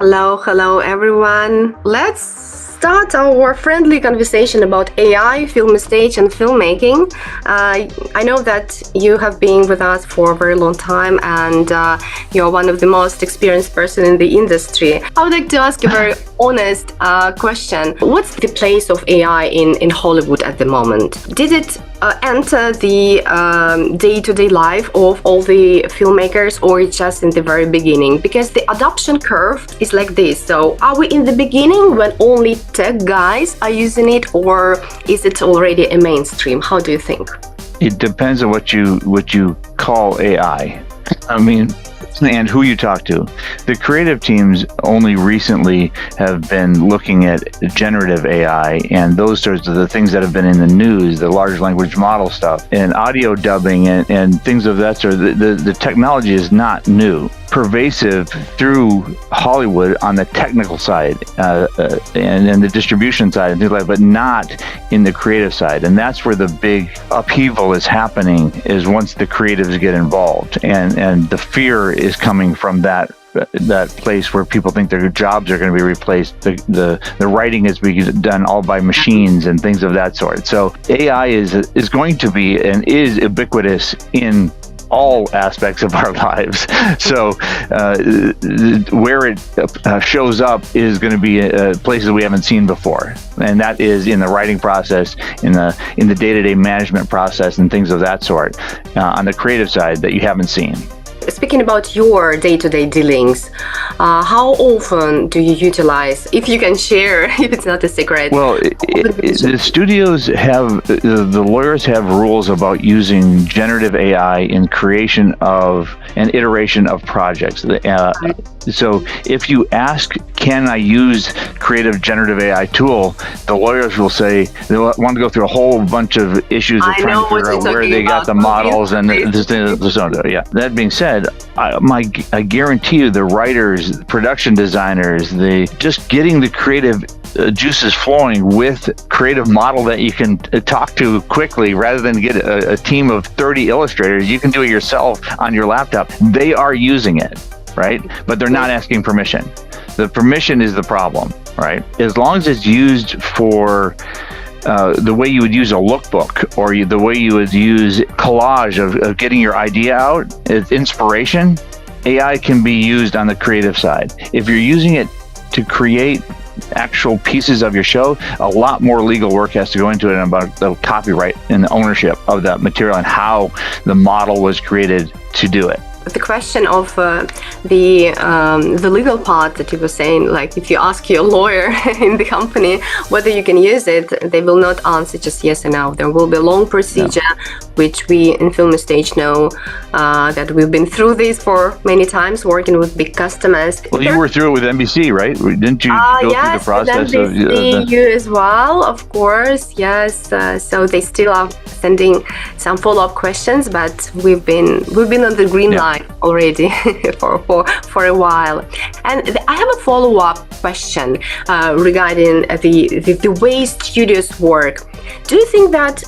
Hello everyone. Let's start our friendly conversation about AI, Filmustage, and filmmaking. I know that you have been with us for a very long time, and you're one of the most experienced person in the industry. I would like to ask you a very honest question. What's the place of AI in Hollywood at the moment? Did it enter the day-to-day life of all the filmmakers, or it's just in the very beginning? Because the adoption curve is like this. So are we in the beginning when only tech guys are using it, or is it already a mainstream? How do you think? It depends on what you call AI. I mean, and who you talk to. The creative teams only recently have been looking at generative AI and those sorts of the things that have been in the news, the large language model stuff, and audio dubbing and things of that sort. The technology is not new. Pervasive through Hollywood on the technical side and the distribution side and things like that, but not in the creative side. And that's where the big upheaval is happening, is once the creatives get involved, and the fear is coming from that place where people think their jobs are going to be replaced. The writing is being done all by machines and things of that sort. So AI is going to be and is ubiquitous in all aspects of our lives. So where it shows up is going to be places we haven't seen before, and that is in the writing process, in the day-to-day management process, and things of that sort on the creative side that you haven't seen. Speaking about your day-to-day dealings, how often do you utilize, if you can share, if it's not a secret? Well, the studios have, the lawyers have rules about using generative AI in creation of an iteration of projects. So if you ask, can I use creative generative AI tool, the lawyers will say they want to go through a whole bunch of issues of trying to figure out where they got the models and yeah. That being said, I guarantee you the writers, production designers, just getting the creative juices flowing with creative model that you can talk to quickly rather than get a team of 30 illustrators. You can do it yourself on your laptop. They are using it, right? But they're not asking permission. The permission is the problem, right? As long as it's used for the way you would use a lookbook, or the way you would use collage of getting your idea out, it's inspiration. AI can be used on the creative side. If you're using it to create actual pieces of your show, a lot more legal work has to go into it about the copyright and the ownership of that material and how the model was created to do it. The question of the legal part that you were saying, like if you ask your lawyer in the company whether you can use it, they will not answer just yes or no. There will be a long procedure, which we in Filmustage know that we've been through this for many times, working with big customers. Well, you were through it with NBC, right? Didn't you go through the process of you as well, of course, yes. So they still are sending some follow-up questions, but we've been on the green line already for a while. And I have a follow-up question regarding the way studios work. Do you think that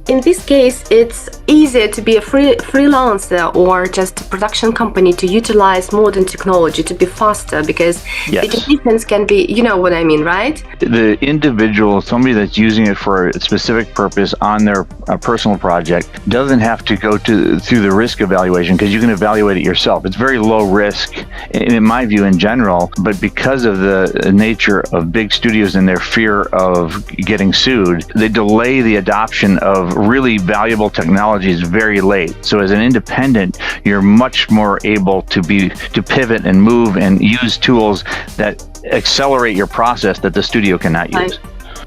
in this case it's easier to be a freelancer or just a production company to utilize modern technology to be faster? Because the difference can be, you know what I mean, right? The individual, somebody that's using it for a specific purpose on their personal project, doesn't have to go through the risk evaluation, because you can evaluate it yourself. It's very low risk, in my view, in general, but because of the nature of big studios and their fear of getting sued, they delay the adoption of really valuable technologies very late. So as an independent, you're much more able to pivot and move and use tools that accelerate your process that the studio cannot use.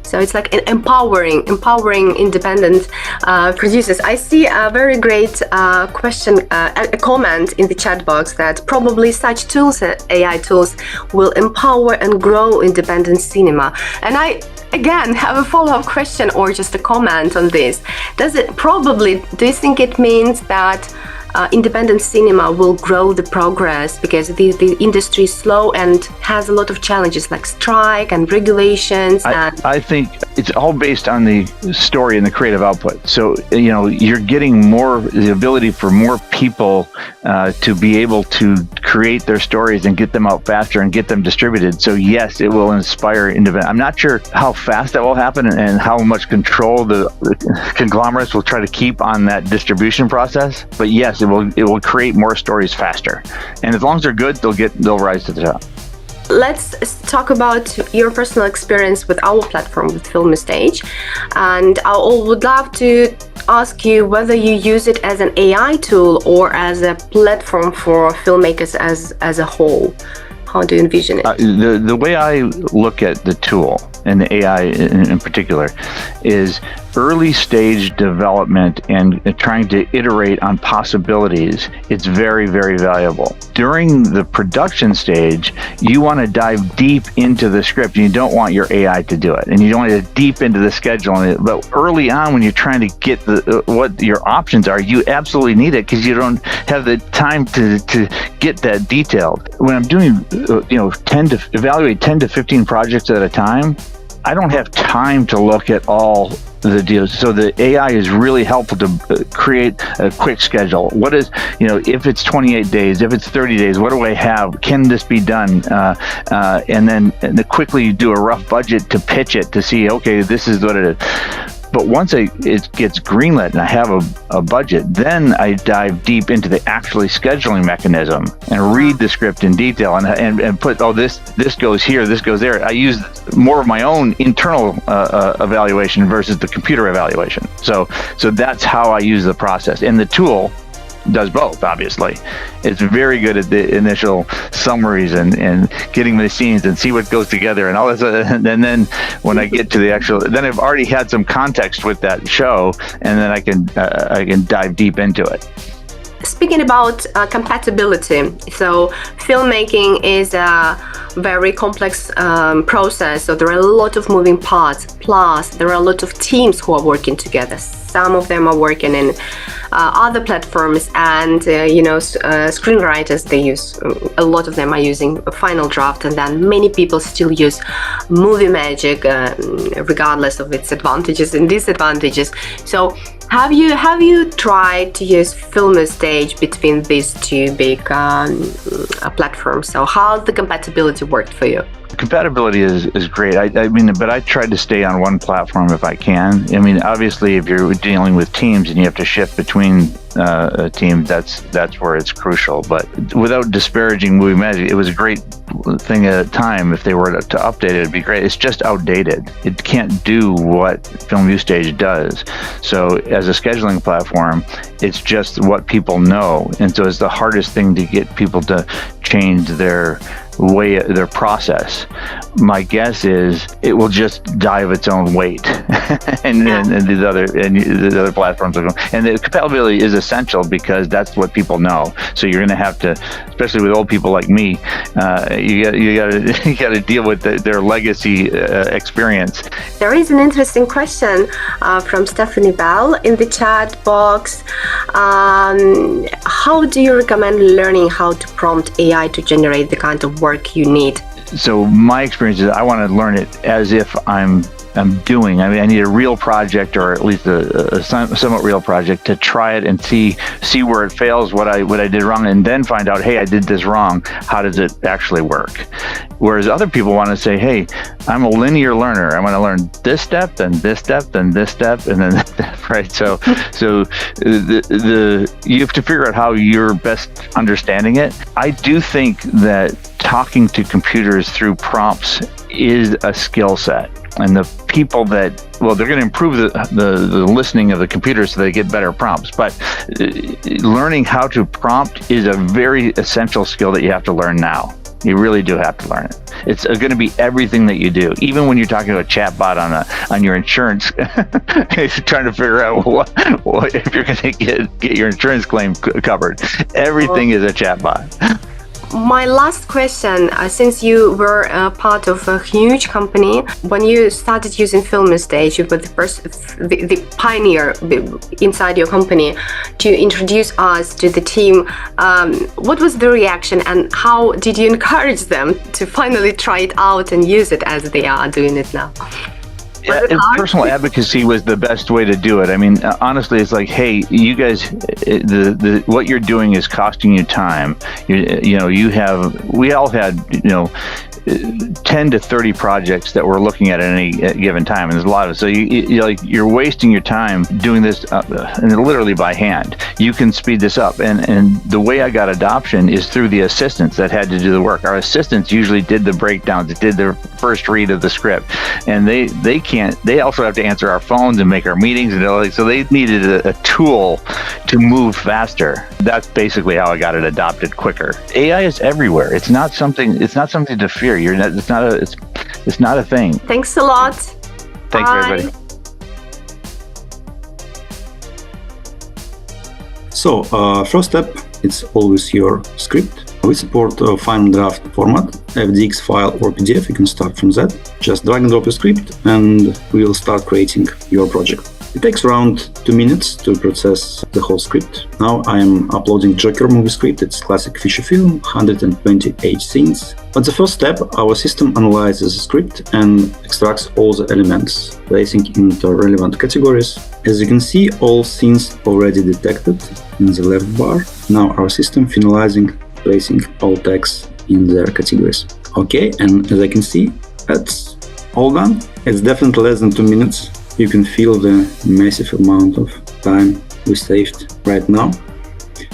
So it's like empowering independent producers. I see a very great question, a comment in the chat box that probably such tools, AI tools, will empower and grow independent cinema. And I again have a follow-up question or just a comment on this. Do you think it means that independent cinema will grow the progress because the industry is slow and has a lot of challenges like strike and regulations? I think it's all based on the story and the creative output. So, you're getting the ability for more people to be able to create their stories and get them out faster and get them distributed. So yes, it will inspire independent. I'm not sure how fast that will happen and how much control the conglomerates will try to keep on that distribution process. But yes, it will create more stories faster. And as long as they're good, they'll rise to the top. Let's talk about your personal experience with our platform, with Filmustage. And I would love to ask you whether you use it as an AI tool or as a platform for filmmakers as a whole. How do you envision it? The way I look at the tool, and the AI in particular, is early stage development and trying to iterate on possibilities. It's very, very valuable. During the production stage, you want to dive deep into the script, and you don't want your AI to do it, and you don't want to deep into the scheduling. But early on, when you're trying to get what your options are, you absolutely need it, because you don't have the time to get that detailed. When I'm doing evaluate 10 to 15 projects at a time, I don't have time to look at all the deals. So the AI is really helpful to create a quick schedule. What is, if it's 28 days, if it's 30 days, what do I have? Can this be done? And then quickly do a rough budget to pitch it to see, okay, this is what it is. But once it gets greenlit and I have a budget, then I dive deep into the actually scheduling mechanism and read the script in detail and put, this goes here, this goes there. I use more of my own internal evaluation versus the computer evaluation. So that's how I use the process. And the tool does both, obviously. It's very good at the initial summaries and getting the scenes and see what goes together and all this. And then when I get to the actual, then I've already had some context with that show, and then I can dive deep into it. Speaking about compatibility, so filmmaking is a very complex process, so there are a lot of moving parts, plus there are a lot of teams who are working together. Some of them are working in other platforms, and screenwriters, they use, a lot of them are using a Final Draft, and then many people still use Movie Magic, regardless of its advantages and disadvantages. So have you tried to use Filmustage between these two big platforms? So how the compatibility worked for you? Compatibility is great. But I tried to stay on one platform if I can. Obviously, if you're dealing with teams and you have to shift between teams, that's where it's crucial. But without disparaging Movie Magic, it was a great thing at a time. If they were to update it, it'd be great. It's just outdated. It can't do what Filmustage does. So as a scheduling platform, it's just what people know, and so it's the hardest thing to get people to change their process. My guess is it will just dive its own weight, and the other platforms are going. And the compatibility is essential because that's what people know. So you're going to have to, especially with old people like me, you got to deal with their legacy experience. There is an interesting question from Stephanie Bell in the chat box. How do you recommend learning how to prompt AI to generate the kind of work you need? So my experience is I want to learn it as if I'm doing. I need a real project, or at least a somewhat real project, to try it and see where it fails, what I did wrong, and then find out, hey, I did this wrong. How does it actually work? Whereas other people want to say, hey, I'm a linear learner. I want to learn this step, then this step, then this step, and then that step, right? So you have to figure out how you're best understanding it. I do think that talking to computers through prompts is a skill set. And the people that, they're going to improve the listening of the computer so they get better prompts. But learning how to prompt is a very essential skill that you have to learn now. You really do have to learn it. It's going to be everything that you do. Even when you're talking to a chatbot on your insurance, trying to figure out what if you're going to get your insurance claim covered. Everything is a chatbot. My last question, since you were part of a huge company, when you started using Filmustage, you were the pioneer inside your company to introduce us to the team. What was the reaction, and how did you encourage them to finally try it out and use it as they are doing it now? Yeah, Was it hard? personal advocacy was the best way to do it. I mean, honestly, it's like, hey, you guys, what you're doing is costing you time. We all had, 10 to 30 projects that we're looking at any given time, and there's a lot of it. So you're wasting your time doing this and literally by hand. You can speed this up, and the way I got adoption is through the assistants that had to do the work. Our assistants usually did the breakdowns, did the first read of the script, and they also have to answer our phones and make our meetings, and so they needed a tool to move faster. That's basically how I got it adopted quicker. AI is everywhere. It's not something to fear. It's not a thing. Thanks a lot. Thanks, everybody. So, first step, it's always your script. We support a final draft format, FDX file or PDF. You can start from that. Just drag and drop your script and we'll start creating your project. It takes around 2 minutes to process the whole script. Now I am uploading Joker movie script. It's classic feature film, 128 scenes. At the first step, our system analyzes the script and extracts all the elements, placing into relevant categories. As you can see, all scenes already detected in the left bar. Now our system finalizing, placing all text in their categories. Okay, and as I can see, that's all done. It's definitely less than 2 minutes. You can feel the massive amount of time we saved right now.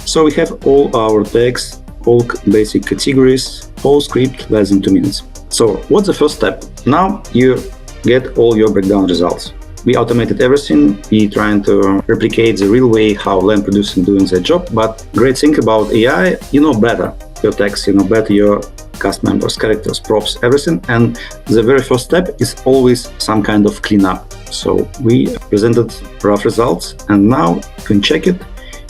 So we have all our tags, all basic categories, whole script, less than 2 minutes. So what's the first step? Now you get all your breakdown results. We automated everything. We trying to replicate the real way how land producers doing their job. But great thing about AI, you know better your text, you know better your cast members, characters, props, everything. And the very first step is always some kind of cleanup. So we presented rough results, and now you can check it.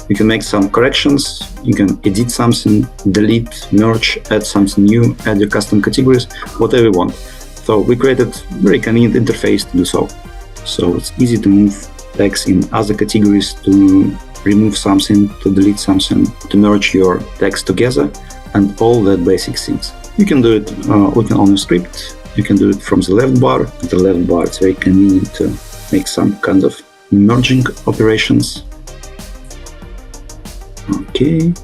You can make some corrections. You can edit something, delete, merge, add something new, add your custom categories, whatever you want. So we created very convenient interface to do so. So it's easy to move text in other categories, to remove something, to delete something, to merge your text together, and all that basic things. You can do it looking on your script. You can do it from the left bar. The left bar, it's very convenient to make some kind of merging operations. Okay.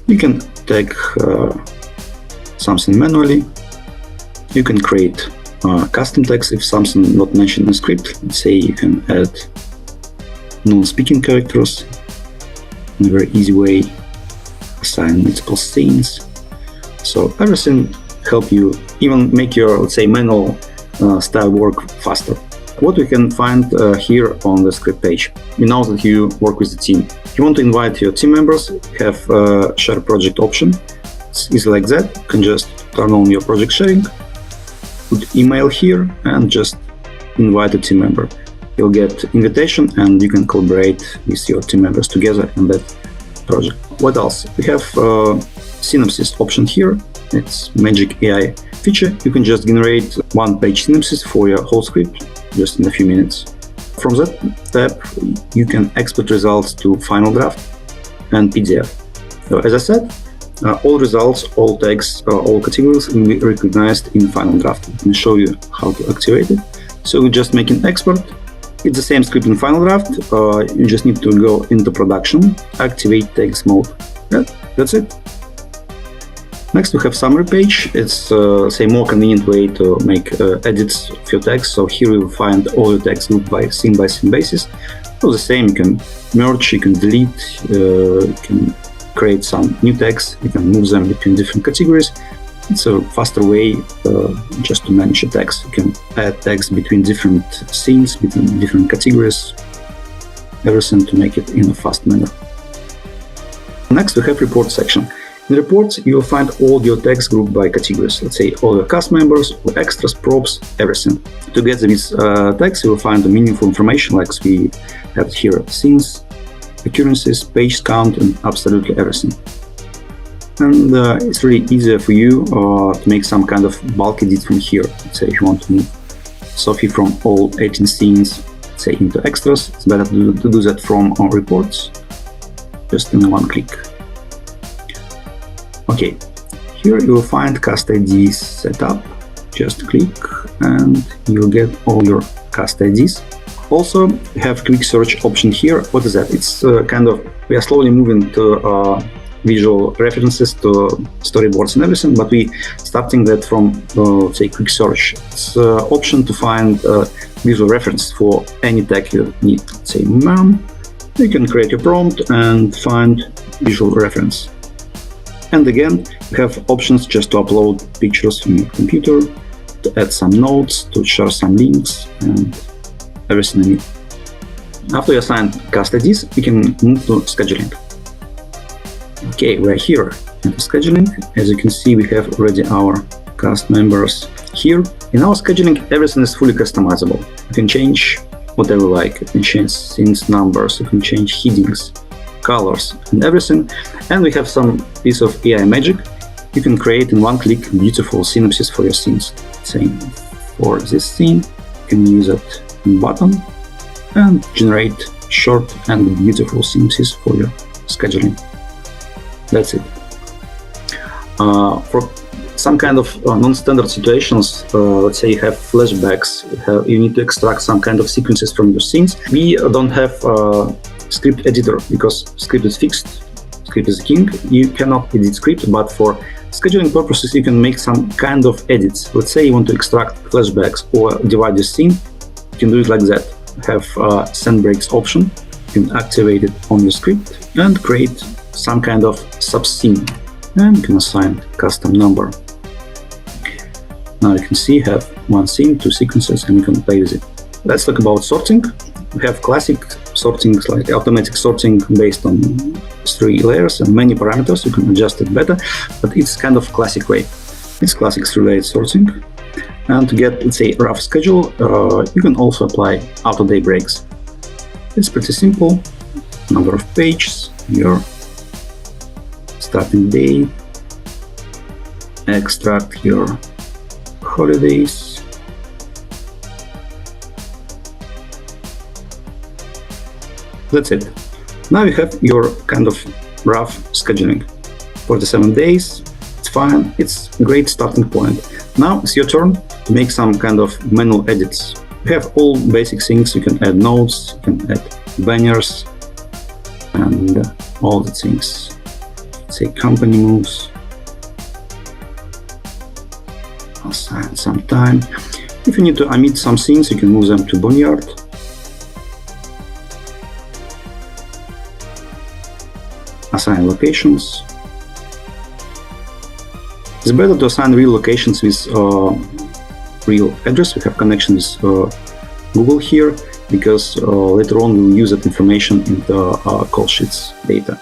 You can tag something manually. You can create custom text if something not mentioned in the script. Let's say you can add non-speaking characters in a very easy way, assign multiple scenes. So everything help you even make your, let's say, manual style work faster. What we can find here on the script page. We know that you work with the team. If you want to invite your team members, you have share project option. It's easy like that. You can just turn on your project sharing, put email here, and just invite a team member. You'll get invitation and you can collaborate with your team members together in that project. What else? We have synopsis option here. It's magic AI feature. You can just generate one-page synopsis for your whole script just in a few minutes. From that tab, you can export results to final draft and PDF. So as I said, all results, all tags, all categories will be recognized in final draft. I'm going to show you how to activate it. So we just make an export. It's the same script in final draft. You just need to go into production, activate text mode. Yeah, that's it. Next, we have summary page. It's say more convenient way to make edits of your text. So here you will find all your text grouped by scene basis. So the same, you can merge, you can delete, you can create some new text, you can move them between different categories. It's a faster way just to manage your text. You can add text between different scenes, between different categories, everything to make it in a fast manner. Next, we have report section. In reports, you will find all your text grouped by categories. Let's say all your cast members, all extras, props, everything. Together with text, you will find the meaningful information like we have here: scenes, occurrences, page count, and absolutely everything. And it's really easier for you to make some kind of bulk edit from here. Let's say if you want to move Sophie from all 18 scenes, say into extras, it's better to do that from reports, just in one click. Okay, here you will find cast ID setup. Just click and you'll get all your cast IDs. Also, we have quick search option here. What is that? It's we are slowly moving to visual references to storyboards and everything, but we starting that from, say, quick search. It's option to find visual reference for any tag you need. Let's say mom. You can create your prompt and find visual reference. And again, you have options just to upload pictures from your computer, to add some notes, to share some links, and everything you need. After you assign cast IDs, we can move to scheduling. Okay, we're here in the scheduling. As you can see, we have already our cast members here. In our scheduling, everything is fully customizable. You can change whatever you like. You can change scenes numbers, you can change headings, colors, and everything. And we have some piece of AI magic. You can create in one click beautiful synopsis for your scenes. Same for this scene, you can use it in button and generate short and beautiful synopsis for your scheduling. That's it. For some kind of non-standard situations, let's say you have flashbacks, you need to extract some kind of sequences from your scenes. We don't have script editor because script is fixed, script is king. You cannot edit script, but for scheduling purposes, you can make some kind of edits. Let's say you want to extract flashbacks or divide the scene, you can do it like that. Have send breaks option, you can activate it on your script and create some kind of sub-scene, and you can assign custom number. Now you can see have one scene, two sequences, and you can play with it. Let's talk about sorting. We have classic sortings like automatic sorting based on 3 layers and many parameters. You can adjust it better, but it's kind of classic way. It's classic 3-layer sorting. And to get, let's say, rough schedule, you can also apply auto-day breaks. It's pretty simple. Number of pages, your starting day, extract your holidays, that's it. Now you have your kind of rough scheduling. 47 days, it's fine, it's a great starting point. Now it's your turn to make some kind of manual edits. You have all basic things, you can add notes, you can add banners, and all the things. Say company moves, assign some time. If you need to omit some things, you can move them to Boneyard. Assign locations. It's better to assign real locations with real address. We have connection with Google here because later on we'll use that information in the call sheets data.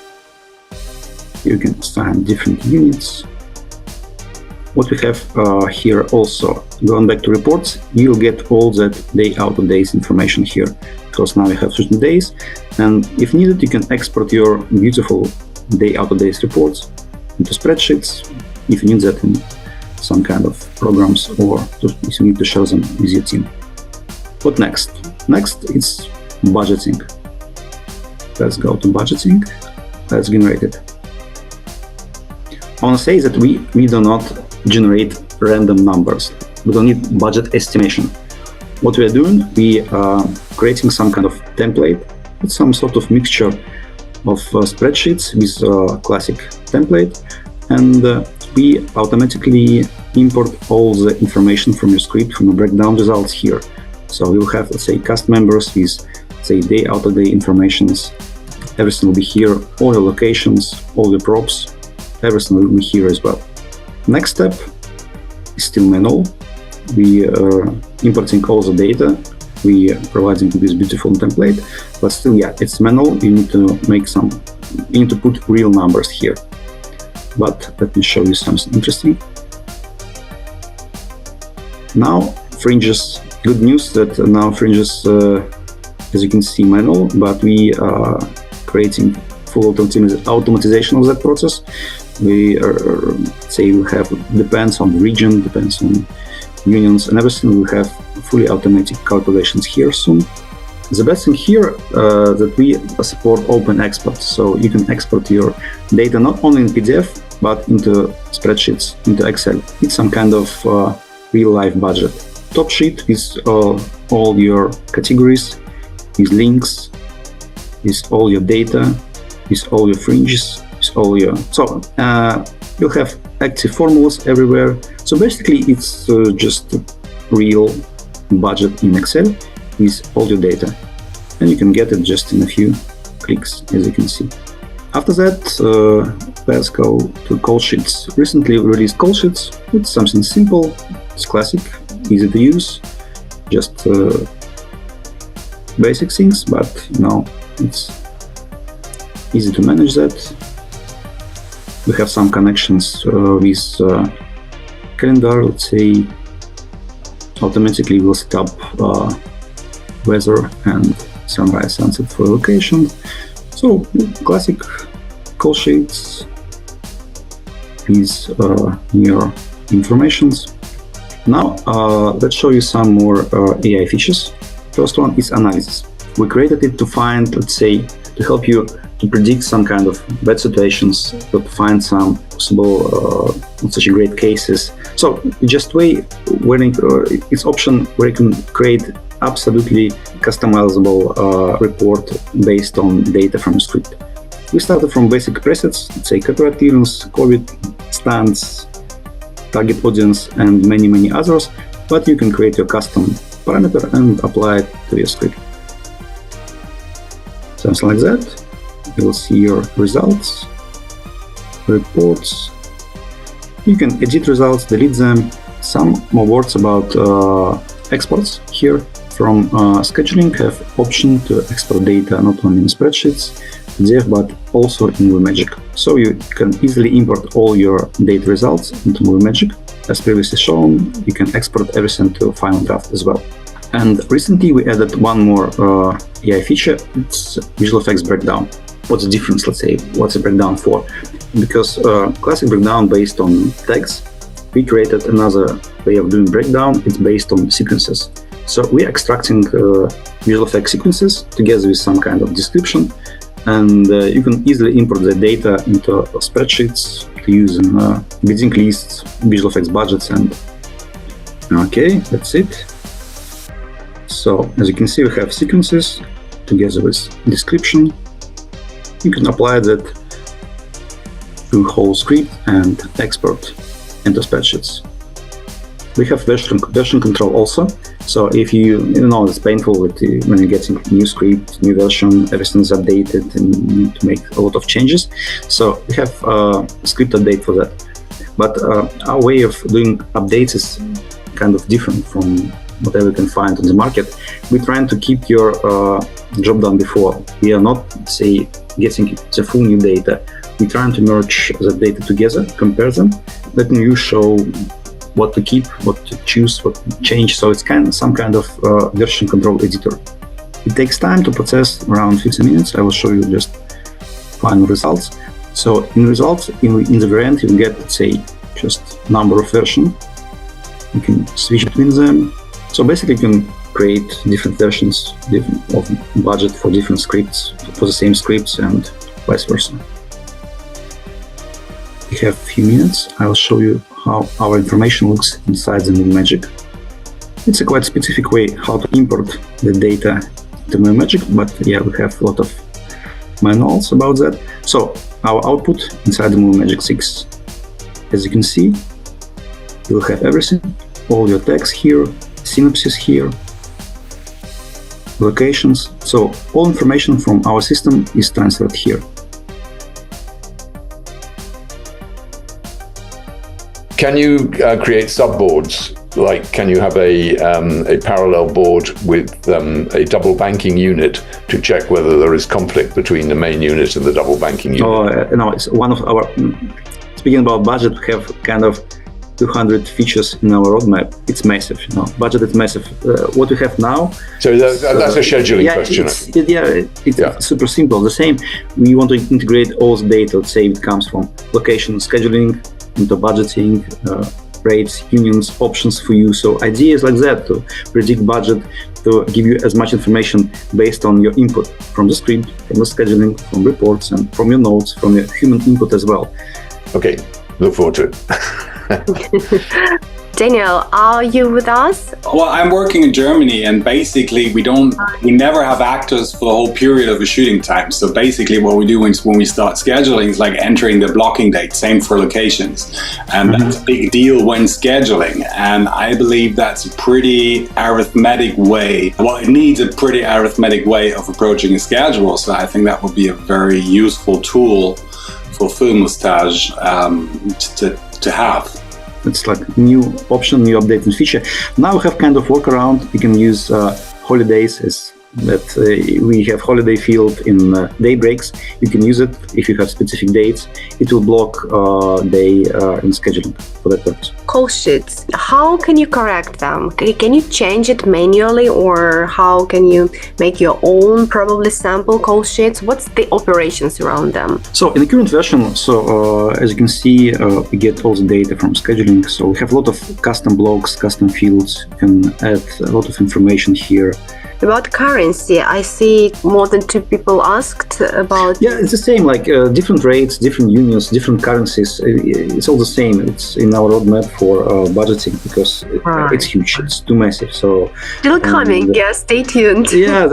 You can assign different units. What we have here also, going back to reports, you'll get all that day out of days information here, because now you have certain days, and if needed, you can export your beautiful day out of days reports into spreadsheets, if you need that in some kind of programs, or if you need to share them with your team. What next? Next, it's budgeting. Let's go to budgeting. Let's generate it. I want to say that we do not generate random numbers. We don't need budget estimation. What we are doing, we are creating some kind of template. It's some sort of mixture of spreadsheets with a classic template, and we automatically import all the information from your script, from the breakdown results here. So we will have, let's say, cast members with, say, day out of day informations. Everything will be here, all the locations, all the props, everything will be here as well. Next step is still manual. We are importing all the data. We are providing this beautiful template, but still, yeah, it's manual. You need to make some, you need to put real numbers here. But let me show you something interesting. Now, fringes. Good news that now fringes, as you can see, manual, but we are creating full automatization of that process. We are, say, we have, depends on the region, depends on unions and everything. We have fully automatic calculations here soon. The best thing here that we support open export, so you can export your data not only in PDF but into spreadsheets, into Excel. It's some kind of real-life budget. Top sheet is all your categories, with links, with all your data, with all your fringes, with all your... So you'll have active formulas everywhere. So basically it's just a real budget in Excel with all your data. And you can get it just in a few clicks, as you can see. After that, let's go to call sheets. Recently released call sheets. It's something simple, it's classic, easy to use, just basic things, but it's easy to manage that. We have some connections with calendar. Let's say automatically we'll set up weather and sunrise sunset for location. So classic call sheets with your informations. Now let's show you some more AI features. First one is analysis. We created it to find, let's say, to help you to predict some kind of bad situations, to find some possible not such great cases. So just it's option where you can create absolutely customizable report based on data from a script. We started from basic presets, let's say copyright clearance, COVID, stance, target audience, and many others, but you can create your custom parameter and apply it to your script. Something like that. You'll see your results, reports. You can edit results, delete them. Some more words about exports here. From scheduling, have option to export data not only in spreadsheets, PDF, but also in MovieMagick. So you can easily import all your data results into MovieMagick. As previously shown, you can export everything to Final Draft as well. And recently we added one more AI feature. It's visual effects breakdown. What's the difference, let's say? What's the breakdown for? Because classic breakdown based on tags, we created another way of doing breakdown. It's based on sequences. So we're extracting visual effects sequences together with some kind of description, and you can easily import the data into spreadsheets to use in bidding lists, visual effects budgets, and okay, that's it. So as you can see, we have sequences together with description. You can apply that to whole script and export into spreadsheets. We have version control also. So if you know it's painful when you're getting new script, new version, everything is updated and you need to make a lot of changes. So we have a script update for that. But our way of doing updates is kind of different from whatever you can find on the market. We're trying to keep your job done before. We are not, say, getting the full new data. We're trying to merge the data together, compare them, letting you show what to keep, what to choose, what to change. So it's some kind of version control editor. It takes time to process, around 15 minutes. I will show you just final results. So in results, in the very end, you get, let's say, just number of versions. You can switch between them. So basically, you can create different versions of budget for different scripts, for the same scripts, and vice versa. We have a few minutes. I will show you how our information looks inside the MovieMagick. It's a quite specific way how to import the data to MovieMagick, but yeah, we have a lot of manuals about that. So our output inside the MovieMagick 6, as you can see, you'll have everything, all your text here, synopsis here, locations. So all information from our system is transferred here. Can you create subboards? Like, can you have a parallel board with a double banking unit to check whether there is conflict between the main unit and the double banking unit? No, it's one of our. Speaking about budget, we have kind of 200 features in our roadmap. It's massive, budget is massive. What we have now. So that's a scheduling question. It's super simple. The same, we want to integrate all the data. Let's say it comes from location, scheduling, into budgeting, rates, unions, options for you. So ideas like that to predict budget, to give you as much information based on your input from the script, from the scheduling, from reports, and from your notes, from your human input as well. Okay, look forward to it. Daniel, are you with us? Well, I'm working in Germany, and basically we never have actors for the whole period of a shooting time. So basically what we do is when we start scheduling is like entering the blocking date, same for locations. And that's a big deal when scheduling. And I believe that's a pretty arithmetic way. Well, it needs a pretty arithmetic way of approaching a schedule. So I think that would be a very useful tool for Filmustage to have. It's like new option, new updated feature. Now we have kind of workaround. You can use holidays as that we have holiday field in day breaks. You can use it if you have specific dates. It will block day in scheduling for that purpose. Call sheets, how can you correct them? Can you change it manually, or how can you make your own probably sample call sheets? What's the operations around them? So in the current version, as you can see, we get all the data from scheduling. So we have a lot of custom blocks, custom fields, and add a lot of information here. About currency, I see more than 2 people asked about. Yeah, it's the same, like different rates, different unions, different currencies. It's all the same. It's in our roadmap for budgeting because it's huge. It's too massive. So still coming. Yeah, stay tuned. Yeah.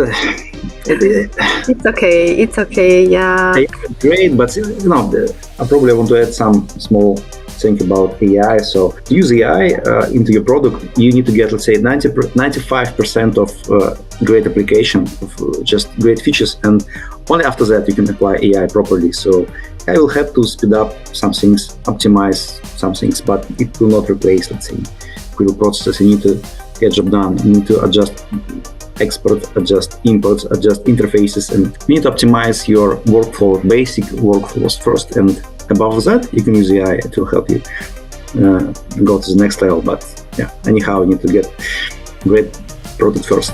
It's okay. It's okay. Yeah. Great, but I probably want to add some small thing about AI. So to use AI into your product, you need to get, let's say, 95% of great application, of just great features, and only after that you can apply AI properly. So I will have to speed up some things, optimize some things, but it will not replace, let's say, real processes. You need to get job done. You need to adjust export, adjust imports, adjust interfaces, and you need to optimize your workflow, basic workflows first, and above that you can use AI to help you go to the next level. But yeah, anyhow, you need to get great product first.